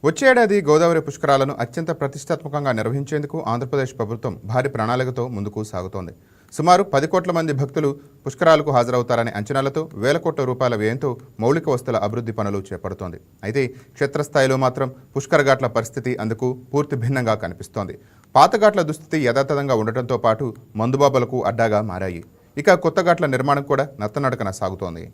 వచ్చే ఏడాది గోదావరి పుష్కరాలను అత్యంత ప్రతిష్టాత్మకంగా నిర్వహించేందుకు ఆంధ్రప్రదేశ్ ప్రభుత్వం భారీ ప్రణాళికతో ముందుకు సాగుతోంది. సుమారు 10 కోట్ల మంది భక్తులు పుష్కరాలకు హాజరవుతారనే అంచనాలతో వేల కోట్ల రూపాయల వ్యయంతో మౌలిక వసతుల అభివృద్ధి పనులు చేపడుతోంది. అయితే క్షేత్రస్థాయిలో మాత్రం పుష్కర ఘాట్ల పరిస్థితి అందుకు పూర్తి భిన్నంగా కనిపిస్తోంది. పాత ఘాట్ల దుస్థితి యథాతథంగా ఉండటంతో పాటు మందుబాబులకు అడ్డాగా మారాయి. ఇక కొత్త ఘాట్ల నిర్మాణం కూడా నత్తనడకన సాగుతోంది.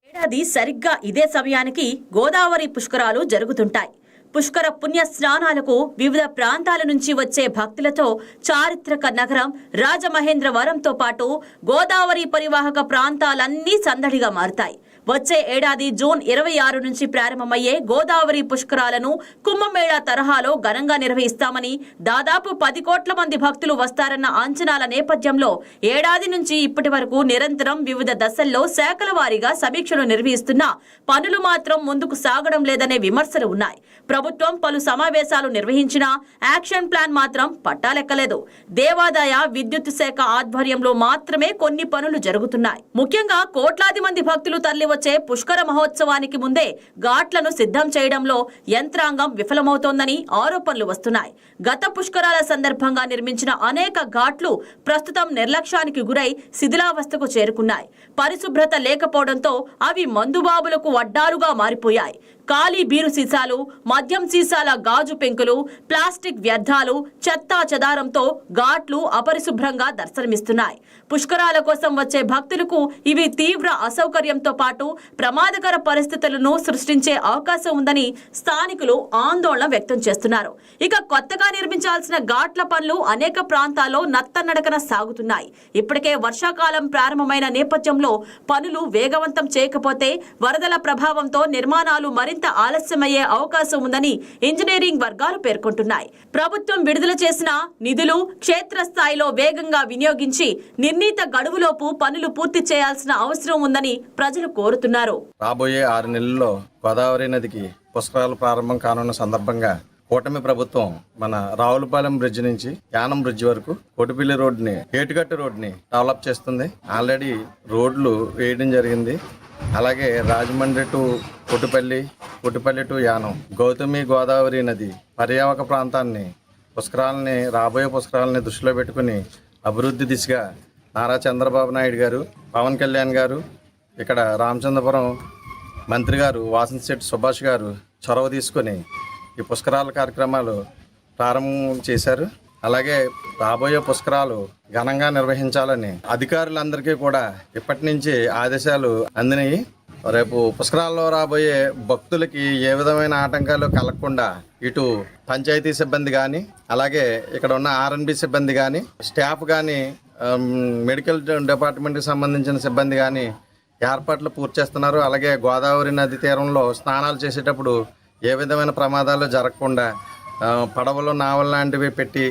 ఏడాది సరిగ్గా ఇదే సమయానికి గోదావరి పుష్కరాలు జరుగుతుంటాయి. పుష్కర పుణ్య స్నానాలకు వివిధ ప్రాంతాల నుంచి వచ్చే భక్తులతో చారిత్రక నగరం రాజమహేంద్రవరంతో పాటు గోదావరి పరివాహక ప్రాంతాలన్నీ సందడిగా మారుతాయి. వచ్చే ఏడాది జూన్ 26 నుంచి ప్రారంభమయ్యే గోదావరి పుష్కరాలను కుంభమేళా తరహాలో ఘనంగా నిర్వహిస్తామని, దాదాపు 10 కోట్ల మంది భక్తులు వస్తారన్న అంచనాల నేపథ్యంలో ఏడాది నుంచి ఇప్పటి వరకు నిరంతరం వివిధ దశల్లో శాఖల వారీగా సమీక్షలు నిర్వహిస్తున్నా పనులు మాత్రం ముందుకు సాగడం లేదనే విమర్శలు ఉన్నాయి. ప్రభుత్వం పలు సమావేశాలు నిర్వహించినా యాక్షన్ ప్లాన్ మాత్రం పట్టాలెక్కలేదు. దేవాదాయ విద్యుత్ శాఖ ఆధ్వర్యంలో మాత్రమే కొన్ని పనులు జరుగుతున్నాయి. ముఖ్యంగా కోట్లాది మంది భక్తులు తరలి వచ్చే పుష్కర మహోత్సవానికి ముందే ఘాట్లను సిద్ధం చేయడంలో యంత్రాంగం విఫలమవుతోందని ఆరోపణలు వస్తున్నాయి. గత పుష్కరాల సందర్భంగా నిర్మించిన అనేక ఘాట్లు ప్రస్తుతం నిర్లక్ష్యానికి గురై శిథిలావస్థకు చేరుకున్నాయి. పరిశుభ్రత లేకపోవడంతో అవి మందుబాబులకు అడ్డాలుగా మారిపోయాయి. ఖాళీ బీరు సీసాలు, మద్యం సీసాల గాజు పెంకులు, ప్లాస్టిక్ వ్యర్థాలు, చెత్తా చెదారంతో ఘాట్లు అపరిశుభ్రంగా దర్శనమిస్తున్నాయి. పుష్కరాల కోసం వచ్చే భక్తులకు ఇవి తీవ్ర అసౌకర్యంతో పాటు ప్రమాదకర పరిస్థితులను సృష్టించే అవకాశం ఉందని స్థానికులు ఆందోళన వ్యక్తం చేస్తున్నారు. ఇక కొత్తగా నిర్మించాల్సిన ఘాట్ల పనులు అనేక ప్రాంతాల్లో నత్తనడకన సాగుతున్నాయి. ఇప్పటికే వర్షాకాలం ప్రారంభమైన నేపథ్యంలో పనులు వేగవంతం చేయకపోతే వరదల ప్రభావంతో నిర్మాణాలు మరింత ఆలస్యమయ్యే అవకాశం ఉందని ఇంజనీరింగ్ వర్గాలు పేర్కొంటున్నాయి. ప్రభుత్వం విడుదల చేసిన నిధులు క్షేత్రస్థాయిలో వేగంగా వినియోగించి నిర్ణీత గడువులోపు పనులు పూర్తి చేయాల్సిన అవసరం ఉందని ప్రజలు కోరుతున్నారు. రాబోయే 6 నెలల్లో గోదావరి నదికి పుష్కరాలు ప్రారంభం కానున్న సందర్భంగా కూటమి ప్రభుత్వం మన రావులపాలెం బ్రిడ్జ్ నుంచి యానం బ్రిడ్జ్ వరకు కోటిపల్లి రోడ్ని, ఏటుగట్టు రోడ్ని డెవలప్ చేస్తుంది. ఆల్రెడీ రోడ్లు వేయడం జరిగింది. అలాగే రాజమండ్రి టు కొట్టుపల్లి, కొట్టుపల్లి టు యానం, గౌతమి గోదావరి నది పర్యావక ప్రాంతాన్ని రాబోయే పుష్కరాలని దృష్టిలో పెట్టుకుని అభివృద్ధి దిశగా నారా చంద్రబాబు నాయుడు గారు, పవన్ కళ్యాణ్ గారు, ఇక్కడ రామచంద్రపురం మంత్రి గారు వాసంశెట్టి సుభాష్ గారు చొరవ తీసుకొని ఈ పుష్కరాల కార్యక్రమాలు ప్రారంభం చేశారు. అలాగే రాబోయే పుష్కరాలు ఘనంగా నిర్వహించాలని అధికారులందరికీ కూడా ఇప్పటి నుంచి ఆదేశాలు అందినాయి. రేపు పుష్కరాల్లో రాబోయే భక్తులకి ఏ విధమైన ఆటంకాలు కలగకుండా ఇటు పంచాయతీ సిబ్బంది కానీ, అలాగే ఇక్కడ ఉన్న R&B సిబ్బంది కానీ, స్టాఫ్ కానీ, మెడికల్ డిపార్ట్మెంట్కి సంబంధించిన సిబ్బంది కానీ ఏర్పాట్లు పూర్తి చేస్తున్నారు. అలాగే గోదావరి నది తీరంలో స్నానాలు చేసేటప్పుడు ఏ విధమైన ప్రమాదాలు జరగకుండా పడవలు, నావలు లాంటివి పెట్టి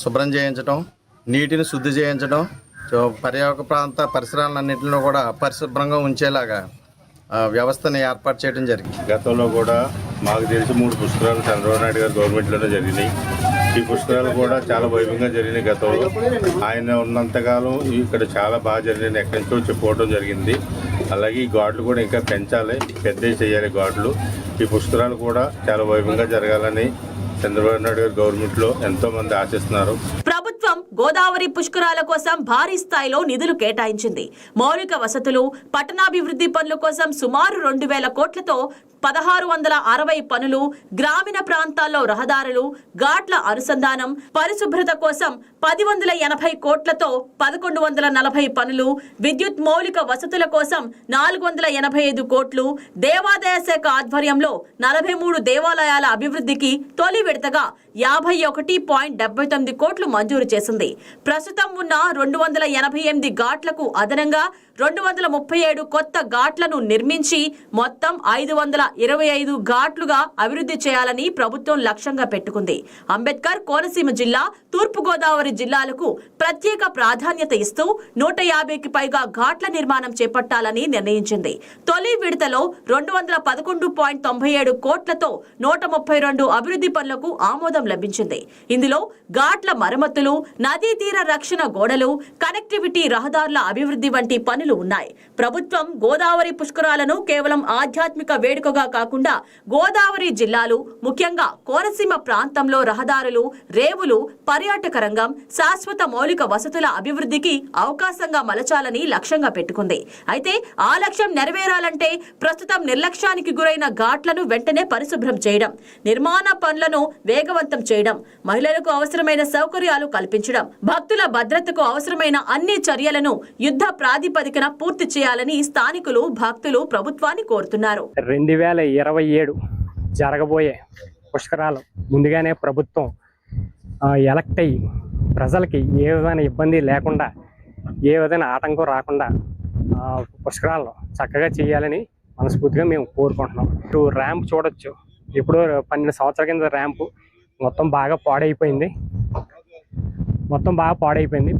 శుభ్రం చేయించడం, నీటిని శుద్ధి చేయించడం, పర్యావరణ ప్రాంత పరిసరాలన్నింటిలో కూడా పరిశుభ్రంగా ఉంచేలాగా వ్యవస్థని ఏర్పాటు చేయడం జరిగింది. గతంలో కూడా మాకు తెలిసి 3 పుష్కరాలు చంద్రబాబు నాయుడు గారు గవర్నమెంట్లోనే జరిగినాయి. ఈ పుష్కరాలు కూడా చాలా వైభవంగా జరిగినాయి. గతంలో ఆయన ఉన్నంతకాలం ఇక్కడ చాలా బాగా జరిగినాయి, ఎక్కడి నుంచో చెప్పుకోవడం జరిగింది. అలాగే ఈ ఘాట్లు కూడా ఇంకా పెంచాలి, పెద్దవి చేయాలి ఘాట్లు. ఈ పుష్కరాలు కూడా చాలా వైభవంగా జరగాలని చంద్రబాబు నాయుడు గారు గవర్నమెంట్లో ఎంతో మంది ఆశిస్తున్నారు. ప్రభుత్వం గోదావరి పుష్కరాల కోసం భారీ స్థాయిలో నిధులు కేటాయించింది. మౌలిక వసతులు, పట్టణాభివృద్ధి పనుల కోసం సుమారు 2,000 కోట్లతో 1660 పనులు, గ్రామీణ ప్రాంతాల్లో రహదారులు, ఘాట్ల అనుసంధానం, పరిశుభ్రత కోసం 1080 కోట్లతో 1140 పనులు, విద్యుత్ మౌలిక వసతుల కోసం 485 కోట్లు, దేవాదాయ శాఖ ఆధ్వర్యంలో 43 దేవాలయాల అభివృద్ధికి తొలి విడతగా 51.79 కోట్లు మంజూరు చేసింది. ప్రస్తుతం ఉన్న 288 ఘాట్లకు అదనంగా 237 కొత్త ఘాట్లను నిర్మించి మొత్తం 525 ఘాట్లుగా అభివృద్ధి చేయాలని ప్రభుత్వం లక్ష్యంగా పెట్టుకుంది. అంబేద్కర్ కోనసీమ జిల్లా, తూర్పుగోదావరి జిల్లాలకు ప్రత్యేక ప్రాధాన్యత ఇస్తూ 150కి పైగా ఘాట్ల నిర్మాణం చేపట్టాలని నిర్ణయించింది. తొలి విడతలో 211.97 కోట్లతో 132 అభివృద్ధి పనులకు ఆమోదం ఆమోదం లభించింది. ఇందులో ఘాట్ల మరమ్మతులు, నదీ తీర రక్షణ గోడలు, కనెక్టివిటీ, రహదారుల అభివృద్ధి వంటి పనులు ఉన్నాయి. ప్రభుత్వం గోదావరి పుష్కరాలను కేవలం ఆధ్యాత్మిక వేడుకగా కాకుండా గోదావరి జిల్లాలు, ముఖ్యంగా కోనసీమ ప్రాంతంలో రహదారులు, రేవులు, పర్యాటక రంగం, శాశ్వత మౌలిక వసతుల అభివృద్ధికి అవకాశంగా మలచాలని లక్ష్యంగా పెట్టుకుంది. అయితే ఆ లక్ష్యం నెరవేరాలంటే ప్రస్తుతం నిర్లక్ష్యానికి గురైన ఘాట్లను వెంటనే పరిశుభ్రం చేయడం, నిర్మాణ పనులను వేగవంతం చేయడం, మహిళలకు అవసరమైన సౌకర్యాలు కల్పించడం, భక్తుల భద్రతకు అవసరమైన అన్ని చర్యలను యుద్ధ ప్రాతిపదికన పూర్తి చేయాలని స్థానికులు, భక్తులు ప్రభుత్వాన్ని కోరుతున్నారు. 2027 జరగబోయే పుష్కరాలు ముందుగానే ప్రభుత్వం ఎలక్ట్ అయ్యి ప్రజలకి ఏ విధమైన ఇబ్బంది లేకుండా, ఏ విధమైన ఆటంకం రాకుండా పుష్కరాలను చక్కగా చేయాలని మనస్ఫూర్తిగా మేము కోరుకుంటున్నాం. ఇప్పుడు ర్యాంప్ చూడొచ్చు, ఇప్పుడు 12 సంవత్సరాల కింద ర్యాంపు మొత్తం బాగా పాడైపోయింది.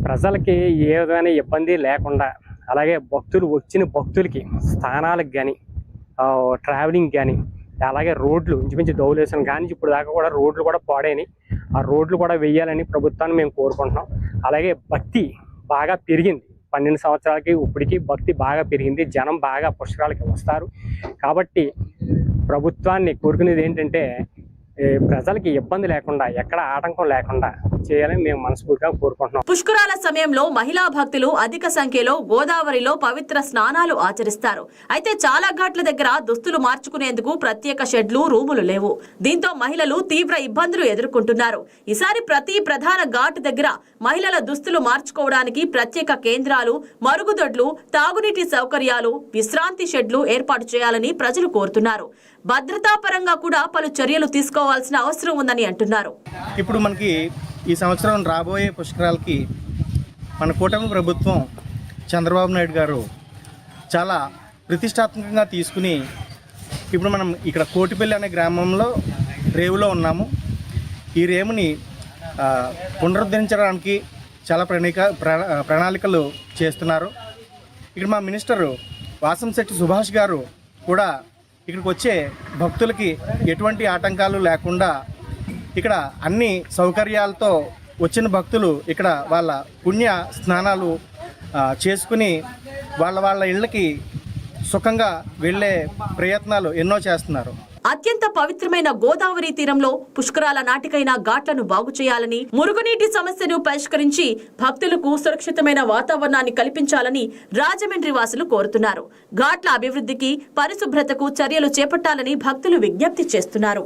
ప్రజలకి ఏ విధమైన ఇబ్బంది లేకుండా, అలాగే వచ్చిన భక్తులకి స్థానాలకు కానీ, ట్రావెలింగ్ కానీ, అలాగే రోడ్లు ఇంచుమించు దౌలేసాను కానీ ఇప్పుడు దాకా కూడా రోడ్లు కూడా పాడైనాయి. ఆ రోడ్లు కూడా వేయాలని ప్రభుత్వాన్ని మేము కోరుకుంటున్నాం. అలాగే భక్తి బాగా పెరిగింది. 12 సంవత్సరాలకి ఇప్పటికీ భక్తి బాగా పెరిగింది. జనం బాగా పుష్కరాలకి వస్తారు. కాబట్టి ప్రభుత్వాన్ని కోరుకునేది ఏంటంటే ప్రజలకి ఇబ్బంది లేకుండా, ఎక్కడ ఆటంకం లేకుండా చేయాలని మేము మనస్ఫూర్తిగా కోరుకుంటున్నాం. పుష్కరాల సమయంలో మహిళా భక్తులు అధిక సంఖ్యలో గోదావరిలో పవిత్ర స్నానాలు ఆచరిస్తారు. అయితే చాలా ఘాట్ల దగ్గర దుస్తులు మార్చుకునేందుకు ప్రత్యేక షెడ్లు, రూములు లేవు. దీంతో మహిళలు తీవ్ర ఇబ్బందులు ఎదుర్కొంటున్నారు. ఈసారి ప్రతి ప్రధాన ఘాట్ దగ్గర మహిళల దుస్తులు మార్చుకోవడానికి ప్రత్యేక కేంద్రాలు, మరుగుదొడ్లు, తాగునీటి సౌకర్యాలు, విశ్రాంతి షెడ్లు ఏర్పాటు చేయాలని ప్రజలు కోరుతున్నారు. భద్రతా పరంగా కూడా పలు చర్యలు తీసుకోవాల్సిన అవసరం ఉందని అంటున్నారు. ఇప్పుడు మనకి ఈ సంవత్సరం రాబోయే పుష్కరాలకి మన కూటమి ప్రభుత్వం చంద్రబాబు నాయుడు గారు చాలా ప్రతిష్టాత్మకంగా తీసుకుని, ఇప్పుడు మనం ఇక్కడ కోటిపల్లి అనే గ్రామంలో రేవులో ఉన్నాము. ఈ రేవుని పునరుద్ధరించడానికి చాలా ప్రణాళికలు చేస్తున్నారు. ఇక్కడ మా మినిస్టరు వాసంశెట్టి సుభాష్ గారు కూడా ఇక్కడికి వచ్చే భక్తులకి ఎటువంటి ఆటంకాలు లేకుండా ఇక్కడ అన్ని సౌకర్యాలతో వచ్చిన భక్తులు ఇక్కడ వాళ్ళ పుణ్య స్నానాలు చేసుకుని వాళ్ళ ఇళ్ళకి సుఖంగా వెళ్ళే ప్రయత్నాలు ఎన్నో చేస్తున్నారు. అత్యంత పవిత్రమైన గోదావరి తీరంలో పుష్కరాల నాటికైన ఘాట్లను బాగు చేయాలని, మురుగునీటి సమస్యను పరిష్కరించి భక్తులకు సురక్షితమైన వాతావరణాన్ని కల్పించాలని రాజమండ్రి వాసులు కోరుతున్నారు. ఘాట్ల అభివృద్ధికి, పరిశుభ్రతకు చర్యలు చేపట్టాలని భక్తులు విజ్ఞప్తి చేస్తున్నారు.